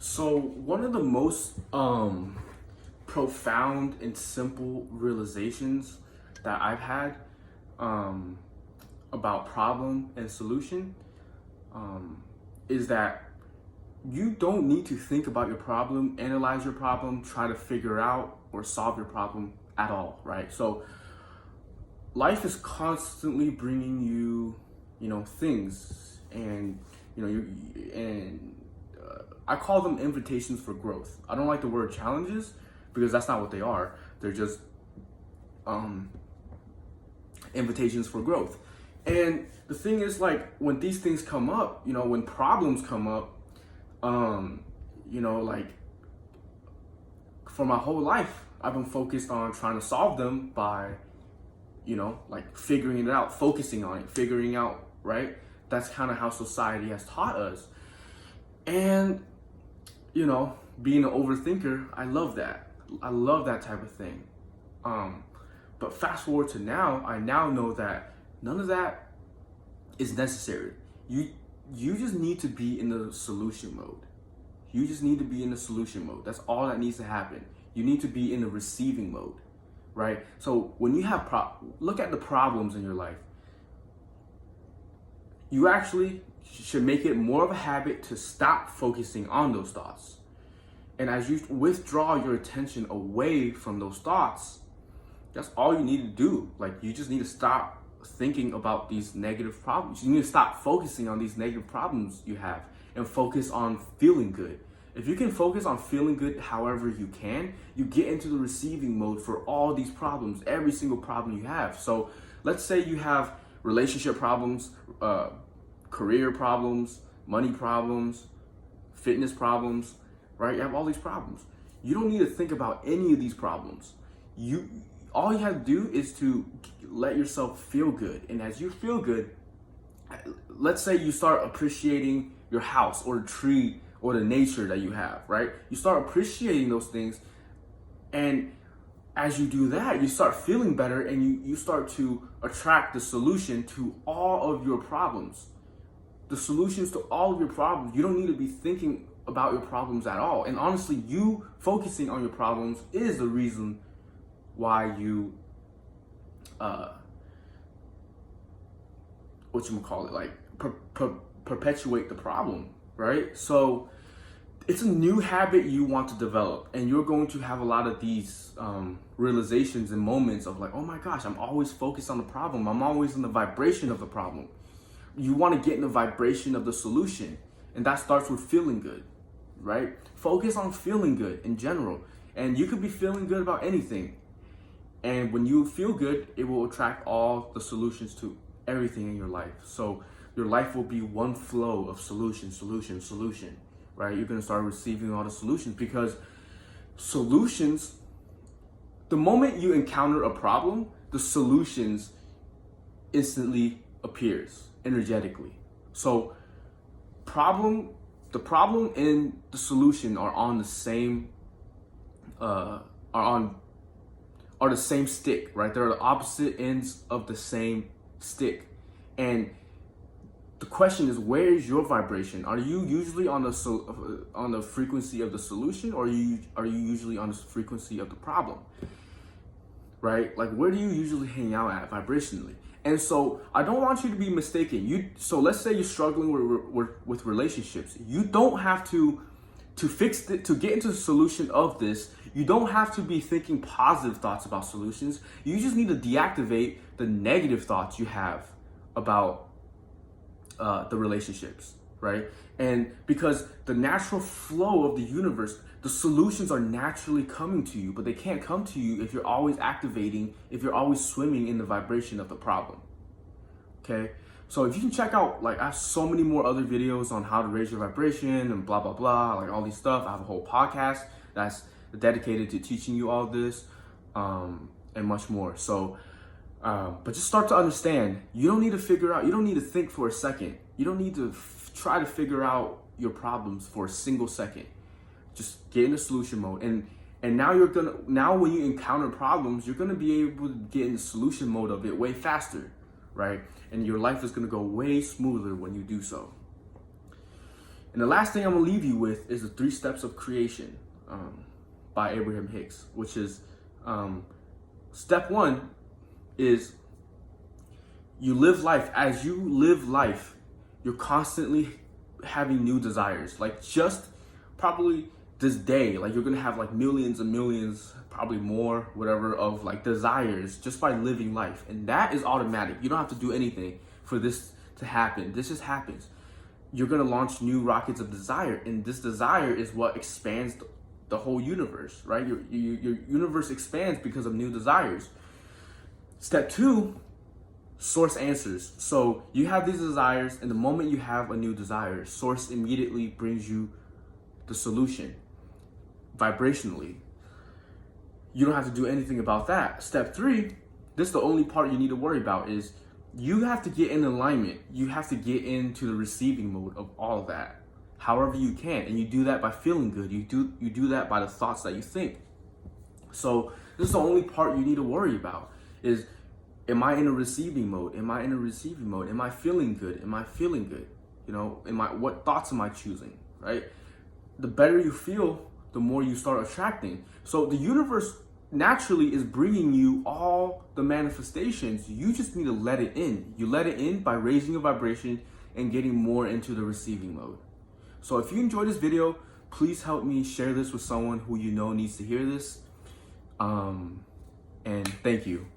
So one of the most profound and simple realizations that I've had um, about problem and solution is that you don't need to think about your problem, analyze your problem, try to figure out or solve your problem at all, right? So life is constantly bringing you, things, and I call them invitations for growth. I don't like the word challenges because that's not what they are. They're just invitations for growth. And the thing is, like, when these things come up, when problems come up, like, for my whole life, I've been focused on trying to solve them by, like, figuring it out, focusing on it, figuring out, right? That's kind of how society has taught us. And, being an overthinker, I love that. I love that type of thing. But fast forward to now, I now know that none of that is necessary. You just need to be in the solution mode. You just need to be in the solution mode. That's all that needs to happen. You need to be in the receiving mode, right? So when you have look at the problems in your life. You actually should make it more of a habit to stop focusing on those thoughts. And as you withdraw your attention away from those thoughts, that's all you need to do. Like, you just need to stop thinking about these negative problems. You need to stop focusing on these negative problems you have and focus on feeling good. If you can focus on feeling good however you can, you get into the receiving mode for all these problems, every single problem you have. So let's say you have relationship problems, career problems, money problems, fitness problems, right? You have all these problems. You don't need to think about any of these problems. All you have to do is to let yourself feel good. And as you feel good, let's say you start appreciating your house or the tree or the nature that you have, right? You start appreciating those things. And as you do that, you start feeling better, and you start to attract the solution to all of your problems. The solutions to all of your problems. You don't need to be thinking about your problems at all. And honestly, you focusing on your problems is the reason why you perpetuate the problem, right? So it's a new habit you want to develop, and you're going to have a lot of these realizations and moments of like, oh my gosh, I'm always focused on the problem. I'm always in the vibration of the problem. You want to get in the vibration of the solution, and that starts with feeling good, right? Focus on feeling good in general, and you could be feeling good about anything. And when you feel good, it will attract all the solutions to everything in your life. So your life will be one flow of solution, right? You're going to start receiving all the solutions, because solutions, the moment you encounter a problem, the solutions instantly appears energetically. So the problem and the solution are on the same are the same stick, right? They're the opposite ends of the same stick. And the question is, where is your vibration? Are you usually on the frequency of the solution, or are you usually on the frequency of the problem? Right? Like, where do you usually hang out at vibrationally? And so I don't want you to be mistaken. So let's say you're struggling with relationships. You don't have to fix it, to get into the solution of this. You don't have to be thinking positive thoughts about solutions. You just need to deactivate the negative thoughts you have about the relationships, right? And because the natural flow of the universe, the solutions are naturally coming to you, but they can't come to you if you're always if you're always swimming in the vibration of the problem, okay? So if you can check out, like, I have so many more other videos on how to raise your vibration and blah, blah, blah, like all these stuff. I have a whole podcast that's dedicated to teaching you all this and much more. So, but just start to understand, you don't need to think for a second. You don't need to try to figure out your problems for a single second. Just get in the solution mode. And now when you encounter problems, you're gonna be able to get in the solution mode of it way faster, right? And your life is gonna go way smoother when you do so. And the last thing I'm gonna leave you with is the 3 steps of creation by Abraham Hicks, which is step 1 is you live life. As you live life, you're constantly having new desires. Like just probably this day, like you're gonna have like millions and millions, probably more, whatever, of like desires just by living life. And that is automatic. You don't have to do anything for this to happen. This just happens. You're gonna launch new rockets of desire, and this desire is what expands the whole universe, right? Your universe expands because of new desires. Step 2, source answers. So you have these desires, and the moment you have a new desire, source immediately brings you the solution vibrationally. You don't have to do anything about that. Step 3, this is the only part you need to worry about, is you have to get in alignment. You have to get into the receiving mode of all of that, however you can. And you do that by feeling good. You do that by the thoughts that you think. So this is the only part you need to worry about, is, am I in a receiving mode? Am I in a receiving mode? Am I feeling good? Am I feeling good? You know, what thoughts am I choosing, right? The better you feel, the more you start attracting. So the universe naturally is bringing you all the manifestations. You just need to let it in. You let it in by raising your vibration and getting more into the receiving mode. So if you enjoyed this video, please help me share this with someone who you know needs to hear this. And thank you.